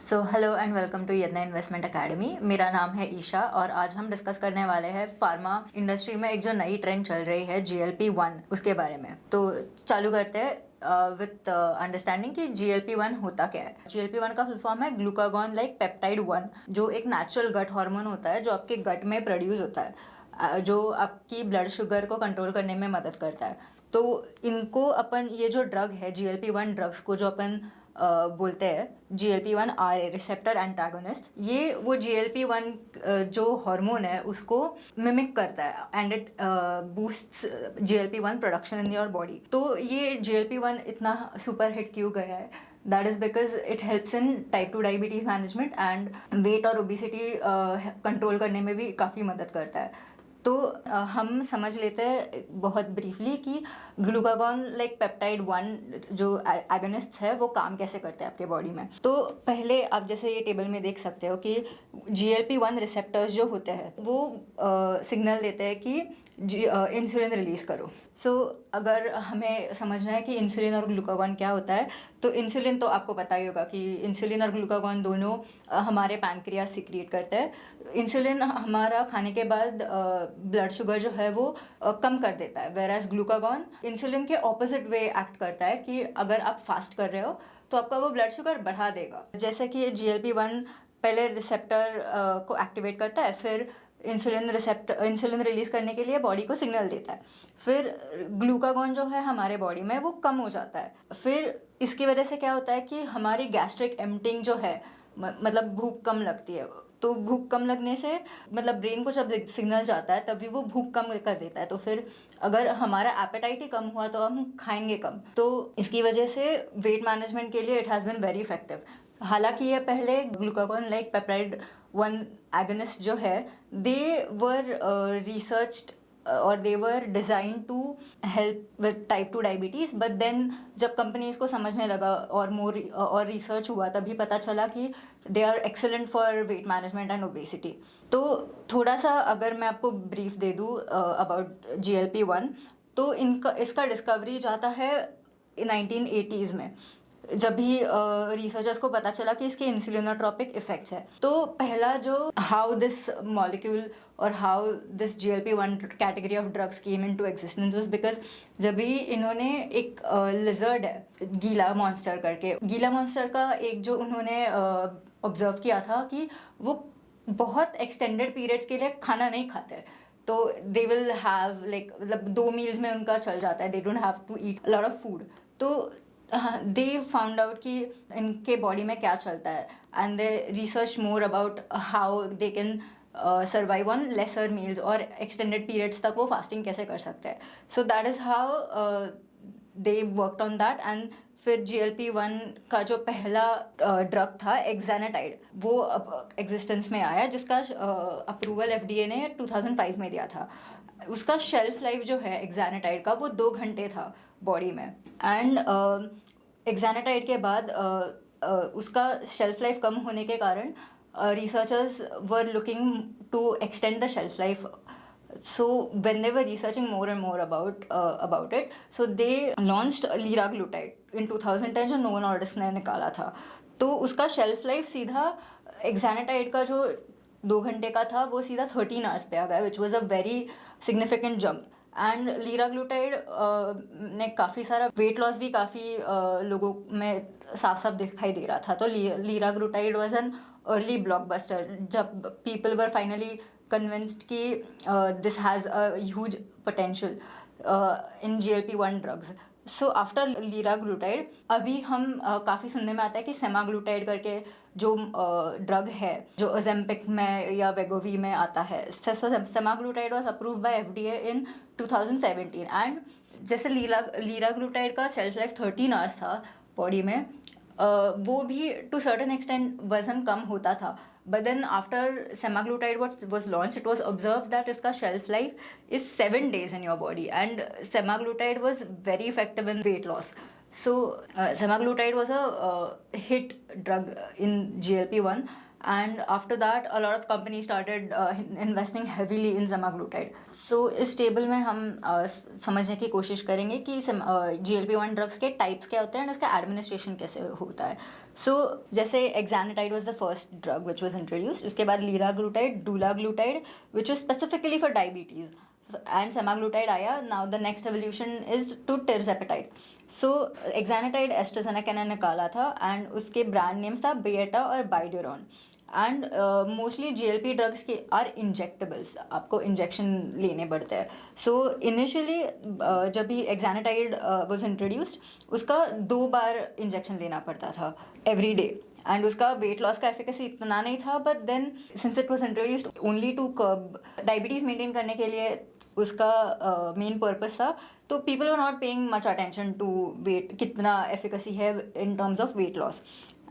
So hello and welcome to Yadnya investment academy. मेरा नाम है ईशा और आज हम डिस्कस करने वाले हैं फार्मा इंडस्ट्री में एक जो नई ट्रेंड चल रही है GLP-1 उसके बारे में। तो चालू करते हैं विथ अंडरस्टैंडिंग कि GLP-1 होता क्या है। GLP-1 का फुल फॉर्म है ग्लूकागॉन लाइक पेप्टाइड 1, जो एक नेचुरल गट हार्मोन होता है जो आपके गट में प्रोड्यूस होता है, जो आपकी ब्लड शुगर को कंट्रोल करने में मदद करता है। तो इनको अपन ये जो ड्रग है GLP-1 ड्रग्स को जो अपन बोलते हैं GLP-1 आर रिसेप्टर एंटागोनिस्ट, ये वो GLP-1 जो हार्मोन है उसको मिमिक करता है and it boosts GLP-1 production in your body. तो ये GLP-1 इतना सुपर हिट क्यों गया है? That is because it helps in type 2 diabetes management and weight और ओबिसिटी कंट्रोल करने में भी काफ़ी मदद करता है। तो हम समझ लेते हैं बहुत ब्रीफली कि ग्लूकागॉन लाइक पेप्टाइड 1 जो एगोनिस्ट है वो काम कैसे करते हैं आपके बॉडी में। तो पहले आप जैसे ये टेबल में देख सकते हो कि GLP-1 रिसेप्टर्स जो होते हैं वो सिग्नल देते हैं कि इंसुलिन रिलीज करो। सो अगर हमें समझना है कि इंसुलिन और ग्लूकागॉन क्या होता है, तो इंसुलिन तो आपको पता ही होगा कि इंसुलिन और ग्लूकागॉन दोनों हमारे पैनक्रियास सिक्रिएट करते हैं। इंसुलिन हमारा खाने के बाद ब्लड शुगर जो है वो कम कर देता है, वेराज ग्लूकागॉन इंसुलिन के ऑपोजिट वे एक्ट करता है कि अगर आप फास्ट कर रहे हो तो आपका वो ब्लड शुगर बढ़ा देगा। जैसे कि GLP-1 पहले रिसेप्टर को एक्टिवेट करता है, फिर इंसुलिन रिलीज करने के लिए बॉडी को सिग्नल देता है, फिर ग्लूकागॉन जो है हमारे बॉडी में वो कम हो जाता है। फिर इसकी वजह से क्या होता है कि हमारी गैस्ट्रिक एम्प्टिंग जो है, मतलब भूख कम लगती है। तो भूख कम लगने से मतलब ब्रेन को जब सिग्नल जाता है तभी वो भूख कम कर देता है। तो फिर अगर हमारा एपेटाइट ही कम हुआ तो हम खाएंगे कम। तो इसकी वजह से वेट मैनेजमेंट के लिए it has been very effective. हालांकि ये पहले ग्लूकागॉन लाइक पेप्टाइड 1 एगोनिस्ट जो है दे वर रिसर्च्ड और they were designed to help with type 2 diabetes, but then जब कंपनीज़ को समझने लगा और रिसर्च हुआ तभी पता चला कि they are excellent for weight management and obesity. तो थोड़ा सा अगर मैं आपको ब्रीफ दे दूँ अबाउट GLP-1, तो इसका डिस्कवरी जाता है 1980s में, जब भी रिसर्चर्स को पता चला कि इसके इंसुलिनोट्रोपिक इफेक्ट्स है। तो पहला जो हाउ दिस मॉलिक्यूल और how this GLP-1 category of drugs came into existence was because जब भी इन्होंने एक लिजर्ड है गीला मॉन्स्टर करके, गीला मॉन्स्टर का एक जो उन्होंने ऑब्जर्व किया था कि वो बहुत एक्सटेंडेड पीरियड्स के लिए खाना नहीं खाते। तो दे विल हैव लाइक मतलब 2 मील्स में उनका चल जाता है, they don't have to eat lot of food. तो दे फाउंड आउट कि इनके बॉडी में क्या चलता है and they research more about how they can survive on lesser meals और एक्सटेंडेड पीरियड्स तक वो फास्टिंग कैसे कर सकते हैं। So that is how they worked on that. And फिर GLP-1 का जो पहला ड्रग था एक्सैनाटाइड वो एग्जिस्टेंस में आया, जिसका अप्रूवल FDA ने 2005 में दिया था। उसका शेल्फ लाइफ जो है एक्सैनाटाइड का वो 2 घंटे था बॉडी में। एंड एक्सैनाटाइड के बाद उसका शेल्फ लाइफ कम होने के कारण researchers were looking to extend the shelf life. So when they were researching more and more about it, so they launched liraglutide in 2010 जो नोवो नॉर्डिस्क ने निकाला था। तो उसका शेल्फ लाइफ सीधा एक्सैनाटाइड का जो 2 घंटे का था वो सीधा 13 आवर्स पे आ गया, which was a very significant jump. And liraglutide ने काफ़ी सारा वेट लॉस भी काफ़ी लोगों में साफ साफ दिखाई दे रहा था। तो liraglutide was an early blockbuster जब पीपल वर फाइनली कन्विंस्ड कि this has a huge potential in GLP-1 drugs. So after liraglutide अभी हम काफ़ी सुनने में आता है कि सेमाग्लूटाइड करके जो ड्रग है जो ओजेम्पिक में या वेगोवी में आता है। Semaglutide was approved by FDA in 2017। And जैसे लीराग्लूटाइड का शेल्फ लाइफ 13 आवर्स था बॉडी में, वो भी टू सर्टन एक्सटेंट वजन कम होता था। But then after semaglutide was launch it was observe that इसका shelf life is 7 days in your body and semaglutide was very effective in weight loss. So semaglutide was a hit drug in GLP-1 and after that a lot of companies started investing heavily in semaglutide. So इस table में हम समझने की कोशिश करेंगे कि GLP-1 drugs के types क्या होते हैं और इसका एडमिनिस्ट्रेशन कैसे होता है. सो जैसे exenatide was the first drug which was introduced, उसके बाद liraglutide, dulaglutide which was specifically for diabetes, and semaglutide आया. Now the next evolution is to tirzepatide. So exenatide AstraZeneca ने निकाला था एंड उसके ब्रांड नेम्स था बेटा और बाइड्यूरॉन. एंड मोस्टली GLP ड्रग्स के आर इंजेक्टेबल्स, आपको इंजेक्शन लेने पड़ते हैं. सो इनिशियली जब भी एक्सानिटाइड वाज इंट्रोड्यूस्ड उसका 2 बार इंजेक्शन लेना पड़ता था एवरी डे, एंड उसका वेट लॉस का एफिकेसी इतना नहीं था. But then since it was introduced only to curb diabetes maintain करने के लिए उसका मेन पर्पस था, तो people were not paying much attention to weight कितना एफिकेसी है in terms of weight loss.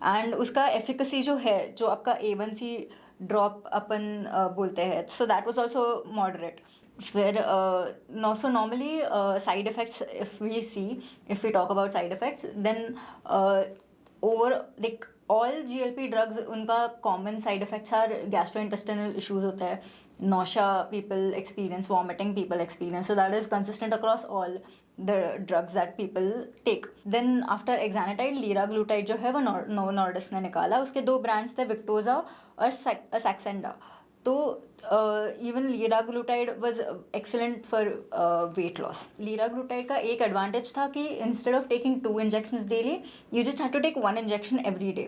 And उसका एफिकेसी जो है, जो आपका A1C ड्रॉप अपन बोलते हैं, so that was also moderate. फिर so normally side effects, if we talk about side effects, then over like all GLP drugs, उनका common side effects are gastrointestinal issues होता है, nausea people experience, vomiting people experience, so that is consistent across all the drugs that people take. Then after exanatide, liraglutide जो है वो Novo Nordisk ने निकाला. उसके 2 brands थे, विक्टोजा और Saxenda. तो even liraglutide was excellent for weight loss. Liraglutide का एक एडवांटेज था कि instead of taking 2 injections daily, you just have to take 1 injection every day.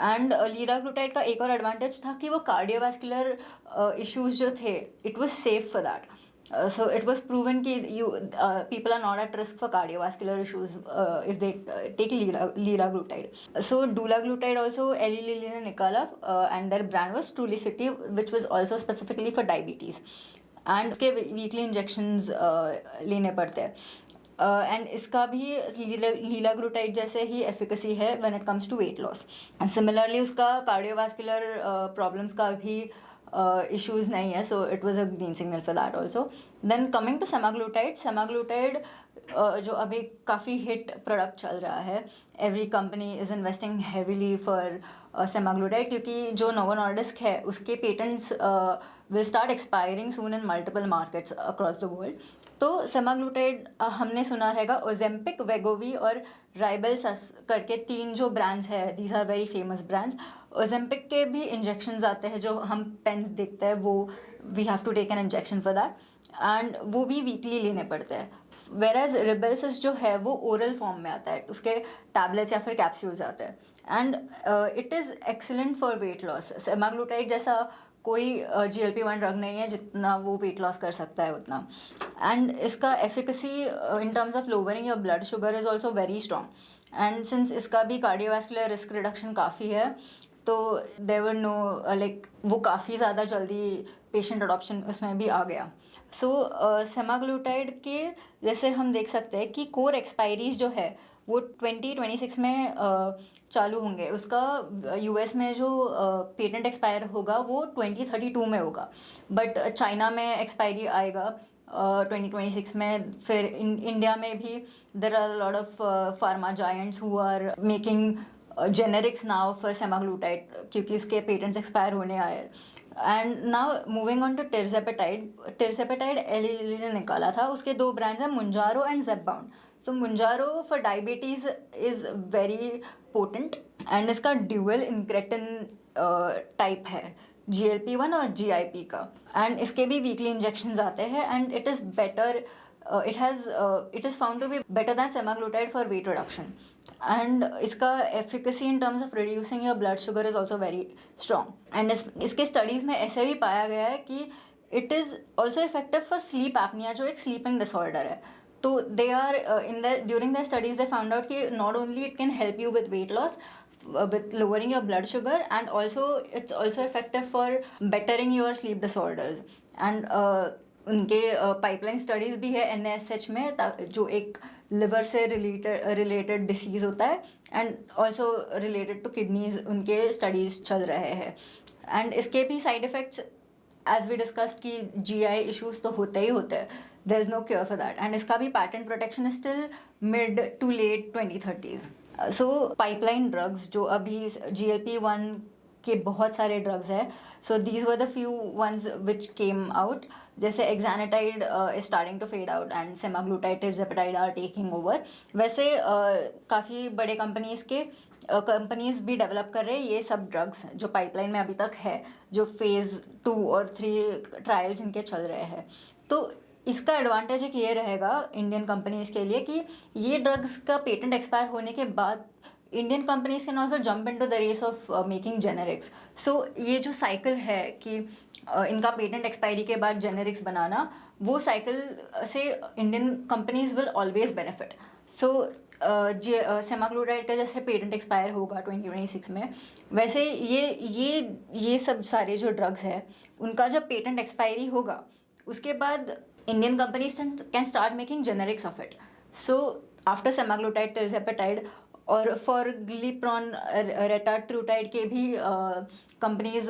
And liraglutide का एक और एडवांटेज था कि वो कार्डियोवास्कुलर इश्यूज जो थे, it was safe for that. So it was proven कि people are not at risk for cardiovascular issues if they take liraglutide. So dulaglutide also Eli Lilly ने निकाला, and their brand was Trulicity, which was also specifically for diabetes. And उसके weekly injections लेने पड़ते हैं. And इसका भी liraglutide जैसे ही एफिकेसी है when it comes to weight loss. Similarly उसका कार्डियोवास्कुलर प्रॉब्लम्स का भी issues नहीं है, so it was a green signal for that also. Then coming to semaglutide जो अभी काफ़ी हिट प्रोडक्ट चल रहा है, every company is investing heavily for semaglutide, क्योंकि जो Novo Nordisk है उसके patents will start expiring soon in multiple markets across the world. तो सेमाग्लूटाइड हमने सुना रहेगा, ओजेम्पिक, वेगोवी और राइबेल्सस करके 3 जो ब्रांड्स है, these are very famous brands. Ozempic के भी इंजेक्शंस आते हैं जो हम पेन्स देखते हैं, वो we have to take an injection for that, and वो भी वीकली लेने पड़ते हैं. वेराज रिबेल्सस जो है वो ओरल फॉर्म में आता है, उसके टैबलेट्स या फिर कैप्सूल्स आते हैं, and it is excellent for weight loss. Semaglutide जैसा कोई GLP-1 ड्रग नहीं है जितना वो वेट लॉस कर सकता है उतना. एंड इसका efficacy in terms of lowering your blood sugar is also very strong. And since इसका भी कार्डियोवास्कुलर रिस्क रिडक्शन काफ़ी है, तो देवर नो लाइक वो काफ़ी ज़्यादा जल्दी पेशेंट अडॉप्शन उसमें भी आ गया. सो सेमाग्लूटाइड के जैसे हम देख सकते हैं कि कोर एक्सपायरीज जो है वो 2026 में चालू होंगे. उसका US में जो पेटेंट एक्सपायर होगा वो 2032 में होगा, बट चाइना में एक्सपायरी आएगा 2026 में. फिर इंडिया में भी there are lot of pharma giants who are making generics now for semaglutide, क्योंकि उसके पेटेंट्स एक्सपायर होने आए. And now moving on to tirzepatide Eli Lilly ने निकाला था. उसके 2 ब्रांड्स हैं, Mounjaro and Zepbound. So Mounjaro for diabetes is very potent, and इसका ड्यूअल इंक्रेटिन टाइप है, GLP-1 और GIP का, एंड इसके भी वीकली इंजेक्शंस आते हैं, and it is better, it is found to be better than semaglutide for weight reduction. And इसका efficacy in terms of reducing your blood sugar is also very strong. And इसके studies में ऐसे भी पाया गया है कि it is also effective for sleep apnea, जो एक स्लीपिंग डिसऑर्डर है. तो they are during the studies they found out कि not only it can help you with weight loss, with lowering your blood sugar, and also it's also effective for bettering your sleep disorders. And उनके pipeline studies भी है NASH में, जो एक liver से related disease होता है, and also related to kidneys, उनके स्टडीज़ चल रहे हैं. एंड इसके भी side effects as we discussed कि GI इश्यूज तो होते ही होते हैं, there is no cure for that. And इसका भी patent protection is still mid to late 2030s. So pipeline drugs जो अभी GLP-1 के बहुत सारे ड्रग्स हैं. So these were the few ones which came out. जैसे exenatide is starting to fade out and semaglutide, tirzepatide are taking over. वैसे काफ़ी बड़े कंपनीज भी डेवलप कर रहे हैं ये सब ड्रग्स जो पाइपलाइन में अभी तक है, जो फेज़ 2 और 3 ट्रायल्स इनके चल रहे हैं. तो इसका एडवांटेज एक ये रहेगा इंडियन कंपनीज़ के लिए कि ये ड्रग्स का पेटेंट एक्सपायर होने के बाद Indian companies can also jump into the race of making generics. So ये जो साइकिल है कि इनका पेटेंट एक्सपायरी के बाद जेनेरिक्स बनाना, वो साइकिल से Indian companies will always benefit. So semaglutide का जैसे पेटेंट एक्सपायर होगा 2026 में, वैसे ये सब सारे जो ड्रग्स है उनका जब पेटेंट एक्सपायरी होगा उसके बाद Indian companies can start making generics of it. So after semaglutide, tirzepatide और फॉर ग्लिप्रॉन, रेटाट्रूटाइड के भी कंपनीज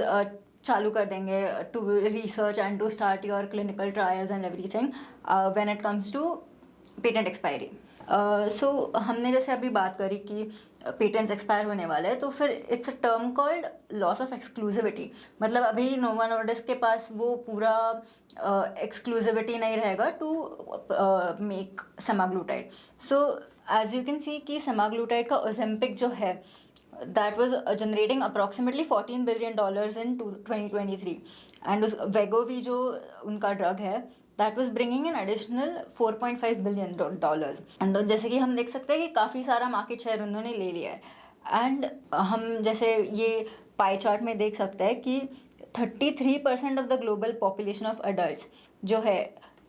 चालू कर देंगे to research and to start your clinical trials and everything when it comes to patent expiry. So हमने जैसे अभी बात करी कि पेटेंट्स एक्सपायर होने वाले हैं, तो फिर it's a term called loss of exclusivity. मतलब अभी नोवा नॉर्डिस्क के पास वो पूरा एक्सक्लूसिविटी नहीं रहेगा to make semaglutide. So as you can see कि सेमाग्लूटाइड का ओजेम्पिक जो है that was generating approximately $14 billion in 2023, and उस वेगोवी जो उनका ड्रग है that was bringing in additional $4.5 billion. And तो जैसे कि हम देख सकते हैं कि काफ़ी सारा मार्केट शेयर उन्होंने ले लिया है. एंड हम जैसे ये पाई चार्ट में देख सकते हैं कि 33% of the global population of adults जो है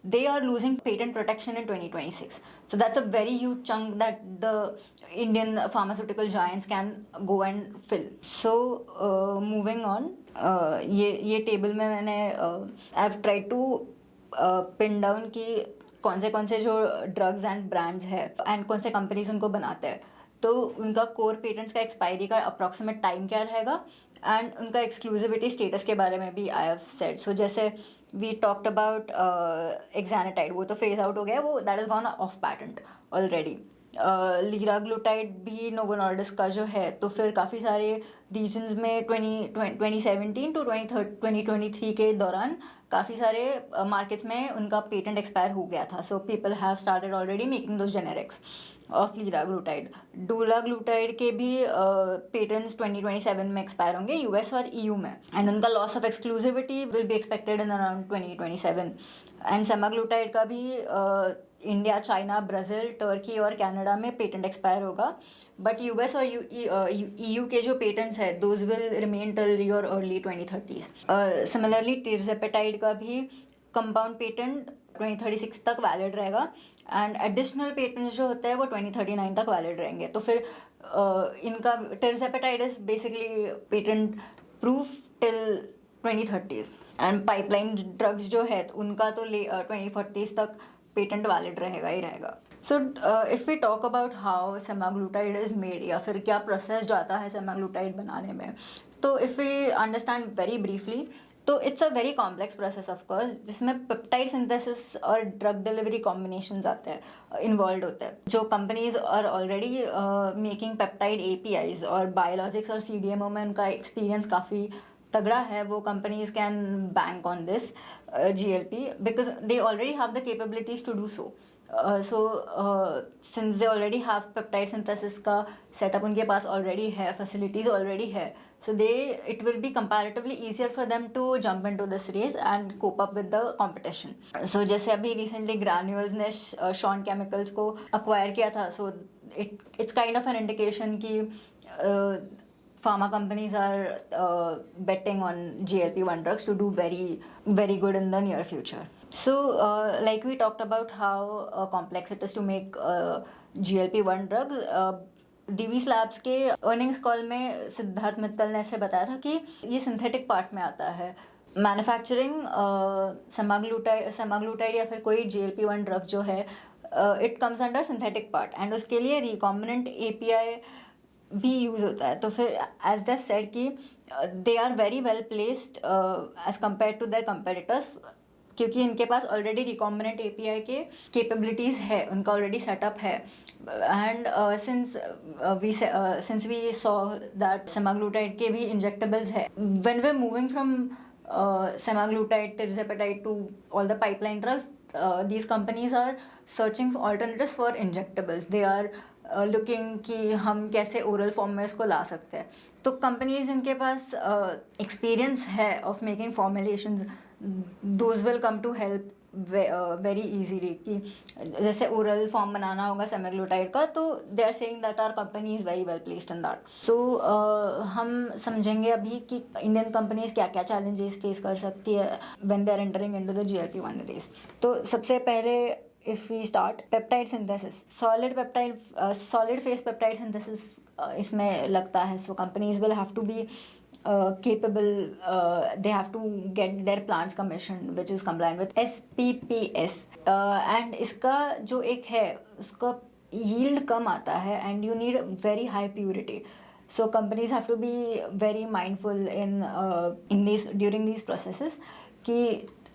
they are losing patent protection in 2026. So that's a very huge chunk that the Indian pharmaceutical giants can go and fill. So moving on, ये table में मैंने I've tried to pin down कि कौन से जो drugs and brands है and कौन से कंपनीज उनको बनाते हैं, तो उनका कोर पेटेंट्स का एक्सपायरी का अप्रॉक्सीमेट टाइम क्या रहेगा एंड उनका एक्सक्लूसिविटी स्टेटस के बारे में भी आई हैव सेड. सो जैसे वी टॉक्ड अबाउट एक्सानाटाइड, वो तो फेज आउट हो गया, वो that is gone off patent already. Liraglutide भी नोवो नॉर्डिस्क का जो है, तो फिर काफ़ी सारे रीजन्स में 2017 टू 2023 के दौरान काफ़ी सारे मार्केट्स में उनका पेटेंट एक्सपायर हो गया था. So people have started already making those generics of liraglutide. Dulaglutide के भी पेटेंट्स 2027 में एक्सपायर होंगे यूएस और ईयू में, एंड उनका loss of exclusivity will be expected in around 2027. And semaglutide का भी इंडिया, चाइना, ब्राज़ील, टर्की और कनाडा में पेटेंट एक्सपायर होगा, बट यूएस और ईयू के जो पेटेंट्स है those will remain till your early 2030s. Similarly tirzepatide का भी कंपाउंड पेटेंट 2036 तक वैलिड रहेगा एंड एडिशनल पेटेंट्स जो होते हैं वो 2039 तक वैलिड रहेंगे. तो फिर इनका tirzepatide is basically patent proof till 2030s and pipeline drugs जो है उनका तो 2040s तक पेटेंट वैलिड रहेगा ही रहेगा. So if we talk about how semaglutide is made, या फिर क्या प्रोसेस जाता है सेमाग्लूटाइड बनाने में, तो if we understand very briefly, तो it's a very complex process of course, जिसमें पेप्टाइड सिंथेसिस और ड्रग डिलीवरी कॉम्बिनेशंस आते हैं, इन्वॉल्व होते हैं. जो companies are already making peptide APIs और बायोलॉजिक्स और CDMO में उनका एक्सपीरियंस काफ़ी तगड़ा है, वो companies can bank on this GLP because they already have the capabilities to do so. Since they already have peptide synthesis का सेटअप उनके पास ऑलरेडी है, फैसिलिटीज़ ऑलरेडी है, so it will be comparatively easier for them to jump into this race and cope up with the competition. So जैसे अभी recently Granules ने Senn chemicals को अक्वायर किया था, so it's kind of an indication कि pharma companies are betting on GLP-1 drugs to do very good in the near future. So like we talked about how complex it is to make GLP-1 drugs, Divi's Labs के earnings call में सिद्धार्थ मित्तल ने ऐसे बताया था कि ये synthetic part में आता है. मैन्युफैक्चरिंग सेमाग्लूटाइड या फिर कोई GLP-1 ड्रग्स जो है, it comes under synthetic part and उसके लिए रिकॉम्बिनेंट API भी यूज़ होता है. तो फिर एज देव सेड कि they are very well placed as compared to their competitors क्योंकि इनके पास ऑलरेडी रिकॉम्बिनेंट एपीआई के कैपेबिलिटीज़ है, उनका ऑलरेडी सेटअप है। And since we saw that semaglutide के भी इंजेक्टेबल्स है, when we moving from semaglutide, tirzepatide to all the pipeline drugs, these companies are searching for alternatives for injectables. They are looking कि हम कैसे oral form में इसको ला सकते हैं। तो कंपनीज जिनके पास एक्सपीरियंस है of making formulations, those will come to help very easily. कि जैसे ओरल फॉर्म बनाना होगा सेमेग्लूटाइड का, तो they are saying that our company is very well placed in that. So हम समझेंगे अभी कि इंडियन कंपनीज क्या क्या चैलेंजेस फेस कर सकती है when they are entering into the GLP-1 race. तो सबसे पहले if we start peptide synthesis, solid phase peptide synthesis इसमें लगता है। So companies will have to be capable, they have to get their plants commissioned which is compliant with SPPS, and इसका जो एक है उसका yield कम आता है and you need very high purity. So companies have to be very mindful in these during these processes कि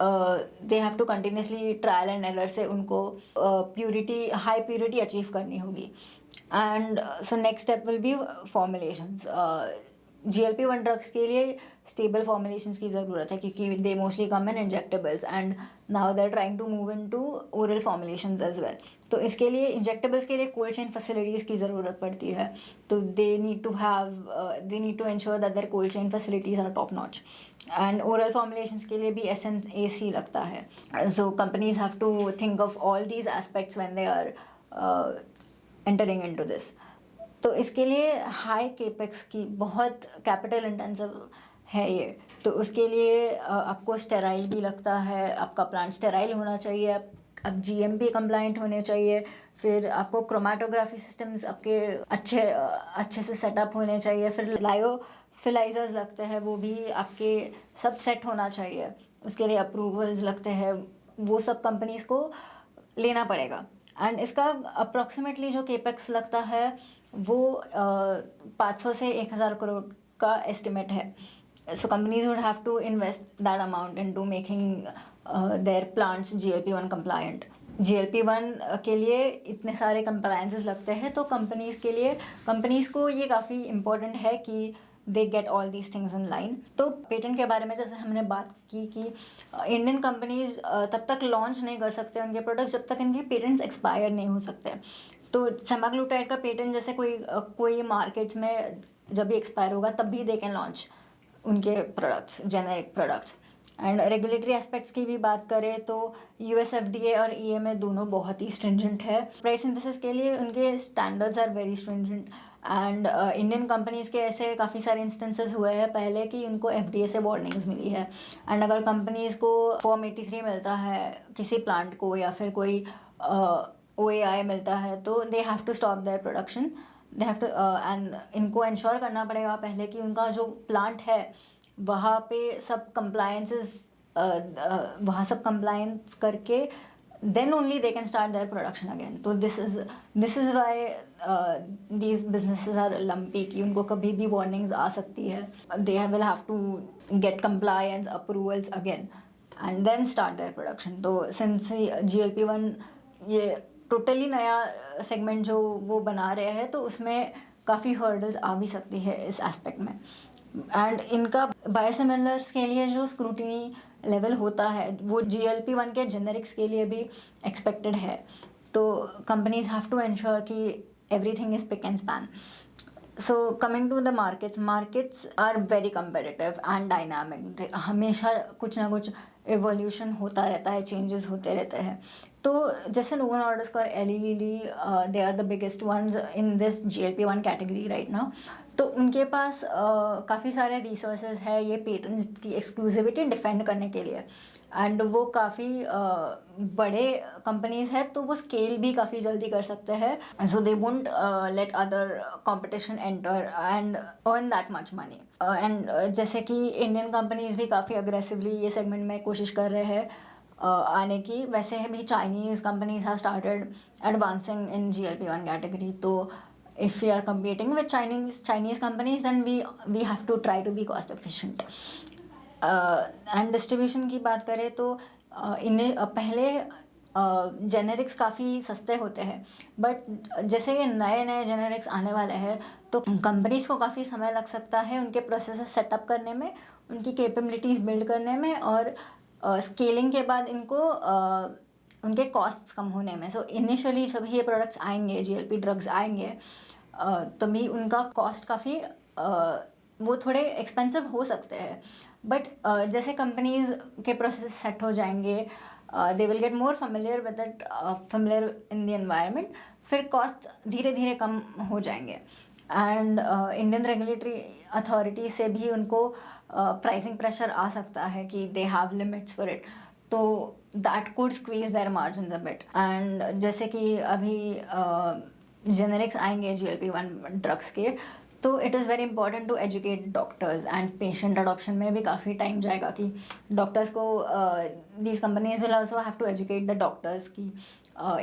they have to continuously trial and error से उनको हाई प्योरिटी अचीव करनी होगी। And so next step will be formulations. GLP-1 drugs के लिए stable formulations की ज़रूरत है क्योंकि they mostly come in injectables and now they are trying to move in to oral formulations as well. तो इसके लिए इंजेक्टेबल्स के लिए कोल्ड चेन फैसिलिटीज़ की ज़रूरत पड़ती है। तो they need to ensure that their cold chain facilities are top notch. And oral formulations के लिए भी SNAC लगता है। So companies have to think of all these aspects when they are entering into this. तो इसके लिए high capex की बहुत कैपिटल इंटेंसिव है ये। तो उसके लिए आपको स्टेराइल भी लगता है, आपका प्लांट स्टेराइल होना चाहिए, आप GMP कंप्लाइंट होने चाहिए, फिर आपको क्रोमेटोग्राफी सिस्टम्स आपके अच्छे से सेटअप होने चाहिए, फिर लायोफिलाइजर्स लगते हैं वो भी आपके सब सेट होना चाहिए, उसके लिए अप्रूवल्स लगते हैं, वो सब कंपनीज़ को लेना पड़ेगा। एंड इसका अप्रॉक्सीमेटली जो केपेक्स लगता है वो 500 से 1000 करोड़ का एस्टिमेट है। So companies would have to invest that amount into making their plants GLP-1 compliant. GLP-1 के लिए इतने सारे कंप्लायंसेस लगते हैं, तो कंपनीज़ को ये काफ़ी इम्पोर्टेंट है कि they get all these things in line. तो पेटेंट के बारे में जैसे हमने बात की कि इंडियन कंपनीज तब तक लॉन्च नहीं कर सकते उनके प्रोडक्ट्स जब तक इनके पेटेंट्स एक्सपायर नहीं हो सकते। तो सेमाग्लूटाइड का पेटेंट जैसे कोई मार्केट्स में जब भी एक्सपायर होगा तब भी दे कैन लॉन्च उनके products, generic products. And regulatory aspects की भी बात करें तो US FDA और EMA दोनों बहुत ही स्ट्रिंजेंट है। प्राइस सिंथेसिस के लिए उनके standards are very stringent. And Indian companies के ऐसे काफ़ी सारे इंस्टेंसेस हुए हैं पहले कि उनको FDA से वार्निंग्स मिली है। एंड अगर कंपनीज़ को फॉर्म 83 मिलता है किसी प्लांट को या फिर कोई OAI मिलता है तो they have to stop their production, they have to and इनको इंश्योर करना पड़ेगा पहले कि उनका जो प्लांट है वहाँ पे सब कंप्लायंस करके then only they can start their production again. तो this is why these businesses are lumpy कि उनको कभी भी वार्निंग्स आ सकती है। They will have to get compliance approvals again and then start their production. तो सिंस GLP-1 ये टोटली नया सेगमेंट जो वो बना रहे हैं तो उसमें काफ़ी हर्डल्स आ भी सकती है इस एस्पेक्ट में। एंड इनका बायोसिमिलर्स के लिए जो स्क्रूटिनी लेवल होता है वो GLP-1 के जेनेरिक्स के लिए भी एक्सपेक्टेड है। तो कंपनीज हैव टू इंश्योर कि everything is spick and span. So coming to the markets are very competitive and dynamic. हमेशा कुछ ना कुछ एवोल्यूशन होता रहता है, चेंजेस होते रहते हैं। तो जैसे नोवो नॉर्डिस्क और Eli Lilly they are the biggest ones in this GLP-1 category right now. तो उनके पास काफ़ी सारे रिसोर्सेज है ये पेटेंट्स की एक्सक्लूसिविटी डिफेंड करने के लिए। एंड वो काफ़ी बड़े कंपनीज है तो वो स्केल भी काफ़ी जल्दी कर सकते हैं। So they won't let other competition enter and earn that much money. And जैसे कि इंडियन कंपनीज भी काफ़ी अग्रेसिवली ये सेगमेंट में कोशिश कर रहे हैं आने की, वैसे भी Chinese companies have started advancing in GLP-1 category. तो if we are competing with Chinese companies then we have to try to be cost efficient। And distribution की बात करें तो इन्हें पहले जेनेरिक्स काफ़ी सस्ते होते हैं, बट जैसे ये नए नए जेनेरिक्स आने वाले हैं तो कंपनीज़ को काफ़ी समय लग सकता है उनके प्रोसेस सेटअप करने में, उनकी कैपेबिलिटीज़ बिल्ड करने में, और स्केलिंग के बाद इनको उनके कॉस्ट्स कम होने में। सो इनिशियली जब ये प्रोडक्ट्स आएंगे, जीएलपी ड्रग्स आएंगे, तभी उनका कॉस्ट काफ़ी वो थोड़े एक्सपेंसिव हो सकते हैं, बट जैसे कंपनीज के प्रोसेस सेट हो जाएंगे, they will get more familiar with it, familiar in the environment, फिर कॉस्ट धीरे धीरे कम हो जाएंगे। एंड इंडियन रेगुलेटरी अथॉरिटी से भी उनको प्राइसिंग प्रेशर आ सकता है कि they have limits for it, तो that could squeeze their margin a bit. And जैसे कि अभी जेनेरिक्स आएंगे GLP-1 ड्रग्स के, तो it is very important to educate doctors, and patient adoption में भी काफ़ी टाइम जाएगा कि डॉक्टर्स को these companies will also have to educate the doctors कि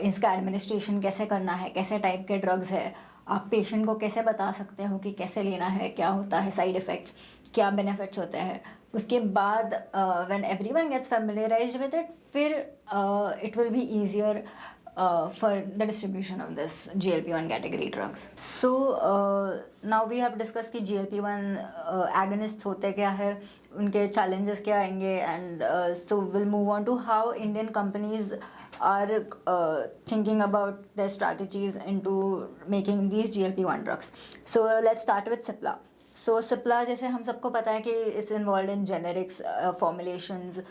इसका एडमिनिस्ट्रेशन कैसे करना है, कैसे टाइप के ड्रग्स है, आप पेशेंट को कैसे बता सकते हो कि कैसे लेना है, क्या होता है साइड इफ़ेक्ट्स, क्या बेनिफिट्स होते हैं। उसके बाद when everyone gets familiarized with it, फिर it will be easier for the distribution of this GLP-1 category drugs. So now we have discussed कि GLP-1 agonists होते क्या है, उनके challenges क्या आएंगे, and so we'll move on to how Indian companies are thinking about their strategies into making these GLP-1 drugs. So let's start with Cipla. So Cipla जैसे हम सबको पता है कि it's involved in generics, formulations,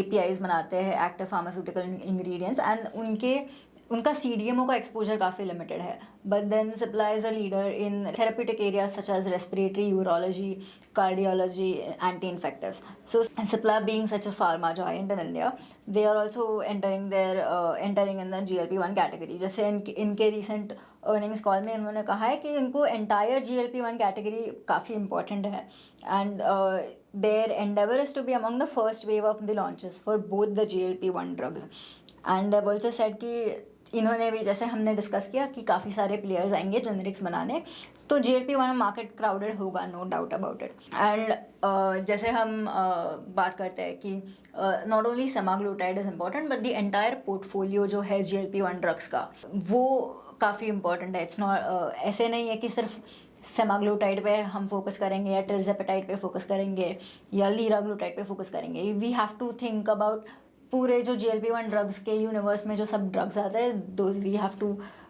APIs बनाते हैं, active pharmaceutical ingredients, and उनका CDMO का एक्सपोजर काफ़ी लिमिटेड है, but then Cipla is a leader in therapeutic areas such as respiratory, urology, cardiology, anti-infectives. So Cipla being such a pharma giant in India, they are also entering in the GLP-1 category. जैसे इनके recent earnings call में इन्होंने कहा है कि इनको entire GLP-1 category काफ़ी important है, and their endeavor is to be among the first wave of the launches for both the GLP-1 drugs. And they've also said कि इन्होंने भी, जैसे हमने डिस्कस किया कि काफ़ी सारे प्लेयर्स आएंगे जेनरिक्स बनाने, तो GLP-1 मार्केट क्राउडेड होगा, no doubt about it. And जैसे हम बात करते हैं कि not only semaglutide is important, but the entire portfolio जो है GLP-1 ड्रग्स का, वो काफ़ी इंपॉर्टेंट है। इट्स नॉट, ऐसे नहीं है कि सिर्फ सेमाग्लूटाइड पे हम फोकस करेंगे, या टिर्ज़ेपेटाइड पे फोकस करेंगे, या लीराग्लूटाइड पे फोकस करेंगे। We have to think about पूरे जो GLP-1 ड्रग्स के यूनिवर्स में जो सब ड्रग्स आते हैं, those we have to,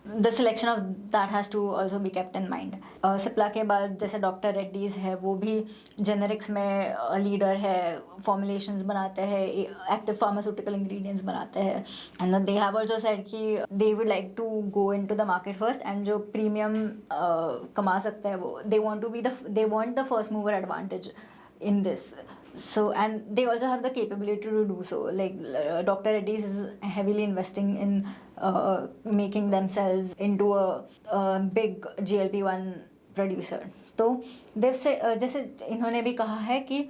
the selection of that has to also be kept in mind. Cipla के बाद जैसे डॉक्टर रेड्डीज़ है, वो भी जेनेरिक्स में लीडर है, फॉर्मुलेशंस बनाते हैं, एक्टिव फार्मास्यूटिकल इंग्रेडिएंट्स बनाते हैं, and they have also said कि they would like to go into the market first, and जो प्रीमियम कमा सकते हैं वो, they want the first mover advantage in this. So, and they also have the capability to do so, like Dr. Reddy's is heavily investing in making themselves into a big GLP-1 producer. तो जैसे इन्होंने भी कहा है कि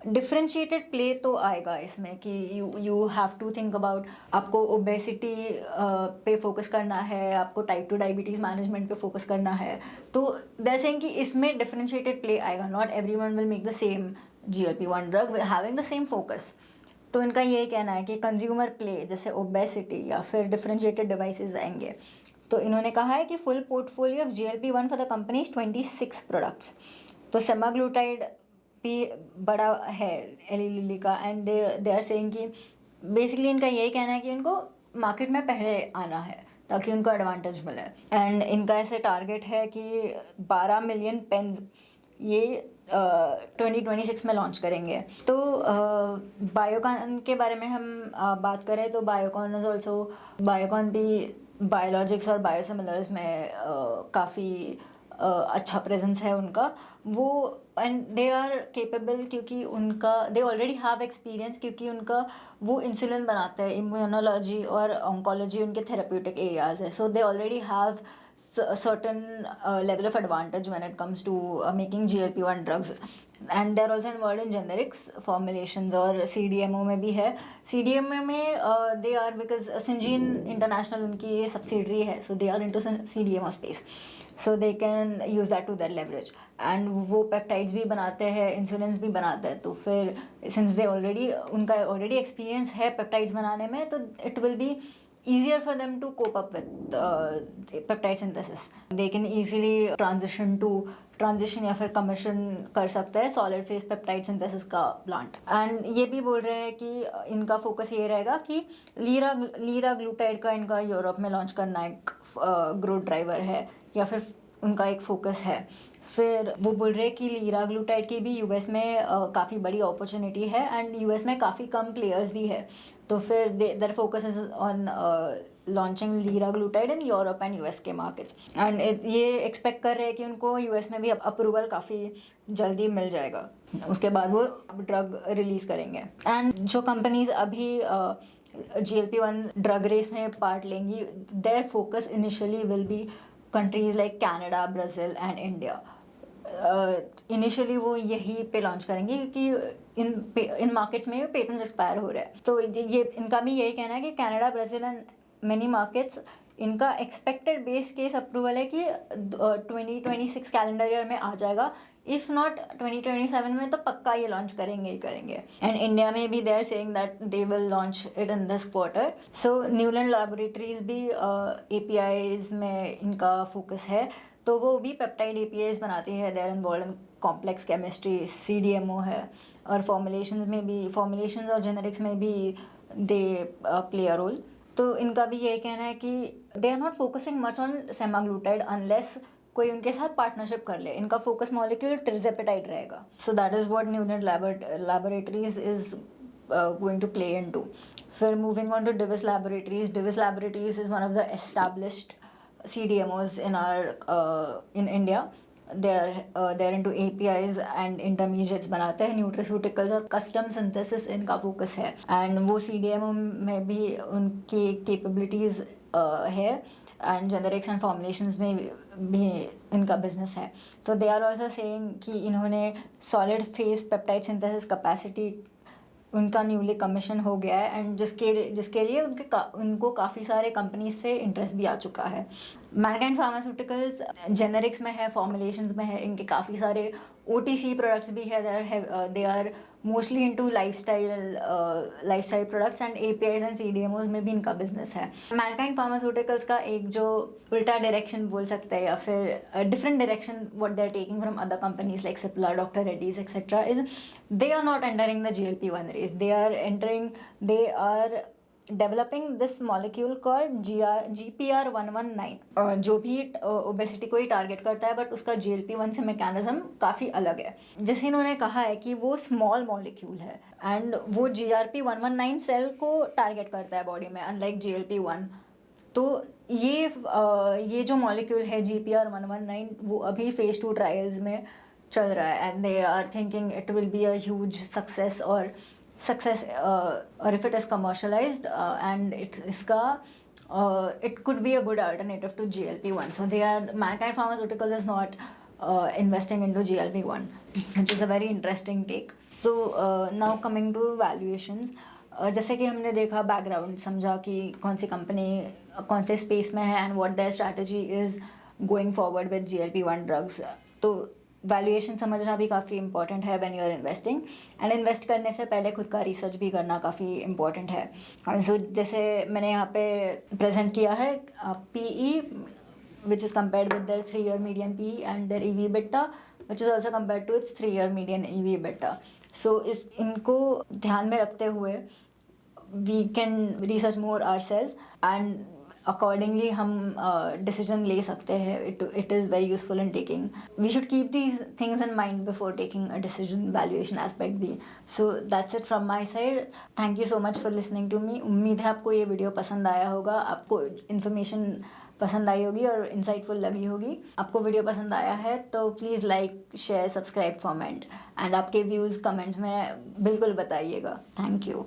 differentiated play तो आएगा इसमें, कि you have to think about, आपको ओबेसिटी पे फोकस करना है, आपको टाइप 2 डायबिटीज़ मैनेजमेंट पे फोकस करना है, तो दे सेइंग कि इसमें डिफ्रेंशिएटेड प्ले आएगा, not everyone will make the same GLP-1 drug having the same focus. तो इनका यही कहना है कि कंज्यूमर प्ले जैसे ओबेसिटी या फिर डिफ्रेंशिएटेड डिवाइसेस आएंगे। तो इन्होंने कहा है कि full portfolio of GLP-1 for the company is 26 products. तो सेमाग्लूटाइड भी बड़ा है एली लिली का, एंड दे आर सेइंग कि बेसिकली इनका यही कहना है कि इनको मार्केट में पहले आना है ताकि उनको एडवांटेज मिले। एंड इनका ऐसे टारगेट है कि 12 मिलियन पेन्स ये 2026 में लॉन्च करेंगे। तो बायोकॉन के बारे में हम बात करें तो बायोकॉन भी बायोलॉजिक्स और बायोसिमिलर्स में काफ़ी अच्छा प्रेजेंस है उनका, वो, एंड दे आर केपेबल क्योंकि उनका दे ऑलरेडी हैव एक्सपीरियंस, क्योंकि उनका वो इंसुलिन बनाते हैं, इम्यूनोलॉजी और ऑन्कोलॉजी उनके थेरेप्यूटिक एरियाज है, so they already have certain level of advantage when it comes to making GLP-1 drugs, and they're also involved in generics formulations, और CDMO में भी है. CDMO में they are, because Syngene International उनकी ये subsidiary है, so they are into CDMO space, so they can use that to their leverage. And वो peptides भी बनाते हैं, इंसुलिन्स भी बनाते हैं, तो फिर सिंस दे ऑलरेडी, उनका ऑलरेडी एक्सपीरियंस है पेप्टाइड्स बनाने में, तो it will B easier for them to cope up with peptide synthesis. They can easily transition या फिर कमीशन कर सकते हैं सॉलिड फेज पेप्टाइड सिंथेसिस का प्लांट. एंड ये भी बोल रहे हैं कि इनका फोकस ये रहेगा कि लीराग्लूटाइड का इनका यूरोप में लॉन्च करना एक ग्रोथ ड्राइवर है, या फिर उनका एक फोकस है. फिर वो बोल रहे हैं कि लीराग्लूटाइड की भी यूएस में काफ़ी बड़ी अपॉर्चुनिटी है, एंड यूएस में काफ़ी कम प्लेयर्स भी है, तो फिर their focus is on launching liraglutide in Europe and US के मार्केट्स. एंड ये एक्सपेक्ट कर रहे हैं कि उनको यूएस में भी अप्रूवल काफ़ी जल्दी मिल जाएगा, उसके बाद वो ड्रग रिलीज़ करेंगे. एंड जो कंपनीज अभी GLP-1 ड्रग रेस में पार्ट लेंगी, their focus initially will be countries like Canada, Brazil and India. Initially वो यही पे लॉन्च करेंगे क्योंकि इन मार्केट्स में पेटेंट्स एक्सपायर हो रहे हैं. तो ये इनका भी यही कहना है कि Canada, Brazil and many markets, इनका एक्सपेक्टेड बेस केस अप्रूवल है कि 2026 कैलेंडर ईयर में आ जाएगा. इफ़ नॉट 2027 में तो पक्का ये लॉन्च करेंगे ही करेंगे. एंड इंडिया में भी they are saying that they will launch it in this quarter. So Neuland Laboratories भी APIs में इनका फोकस है, तो वो भी पेप्टाइड APIs बनाती है. They are involve in complex chemistry, CDMO है, और फॉर्मुलेशंस और जेनेरिक्स में भी दे प्ले अ रोल. तो इनका भी यही कहना है कि they are not focusing much on semaglutide unless कोई उनके साथ पार्टनरशिप कर ले. इनका फोकस मॉलिक्यूल ट्रिजेपेटाइड रहेगा. So that is what Neuland Laboratories is going to play into. फिर moving on to Divi's Laboratories is one of the established CDMOs in India. They're into APIs and intermediates बनाते हैं, nutraceuticals और custom synthesis इनका focus है. And वो CDMO में भी उनकी कैपेबिलिटीज़ है, एंड जेनेरिक्स एंड फॉर्मुलेशंस में भी इनका बिजनेस है. तो दे आर ऑल्सो सेइंग कि इन्होंने solid phase peptide synthesis capacity उनका न्यूली कमीशन हो गया है, एंड जिसके लिए उनको काफ़ी सारे कंपनीज से इंटरेस्ट भी आ चुका है. मैनकाइंड फार्मास्यूटिकल्स जेनेरिक्स में है, फॉर्मुलेशंस में है, इनके काफ़ी सारे OTC प्रोडक्ट्स भी है. They are mostly into lifestyle products, and APIs and CDMOs में भी इनका बिजनेस है. मैनकाइंड फार्मास्यूटिकल्स का एक जो उल्टा डायरेक्शन बोल सकते हैं, या फिर different direction what they are taking from other companies like Cipla, doctor Reddy's etcetera, is they are not entering the GLP-1 race. They are developing this molecule called GPR119, जो भी ओबेसिटी को ही टारगेट करता है, बट उसका GLP-1 से mechanism काफ़ी अलग है. जैसे इन्होंने कहा है कि वो स्मॉल मॉलिक्यूल है, एंड वो GRP119 सेल को टारगेट करता है बॉडी में, अनलाइक GLP-1. तो ये जो मॉलिक्यूल है GPR119, वो अभी फेज 2 ट्रायल्स में चल रहा है, and they are thinking it will be a huge success, और if it is commercialized and it could be a good alternative to GLP-1. So Mankind Pharmaceuticals is not investing into GLP-1, which is a very interesting take. So now coming to valuations, जैसे कि हमने देखा, background समझा कि कौन सी company कौन से space में है, and what their strategy is going forward with GLP-1 drugs. तो वैल्यूएशन समझना भी काफ़ी इंपॉर्टेंट है when you are investing, and invest करने से पहले खुद का रिसर्च भी करना काफ़ी इंपॉर्टेंट है. सो जैसे मैंने यहाँ पे प्रेजेंट किया है PE which is compared with their 3-year median PE and their EV/EBITDA which is also compared to its 3-year median EV/EBITDA. So इनको ध्यान में रखते हुए we can research more ourselves, and accordingly हम डिसीजन ले सकते हैं. It is very useful in taking. We should keep these things in mind before taking a decision, valuation aspect भी. So that's it from my side. Thank you so much for listening to me. उम्मीद है आपको ये video पसंद आया होगा, आपको information पसंद आई होगी और इंसाइटफुल लगी होगी. आपको वीडियो पसंद आया है तो please like, share, subscribe, comment, and आपके व्यूज़ कमेंट्स में बिल्कुल बताइएगा. Thank you.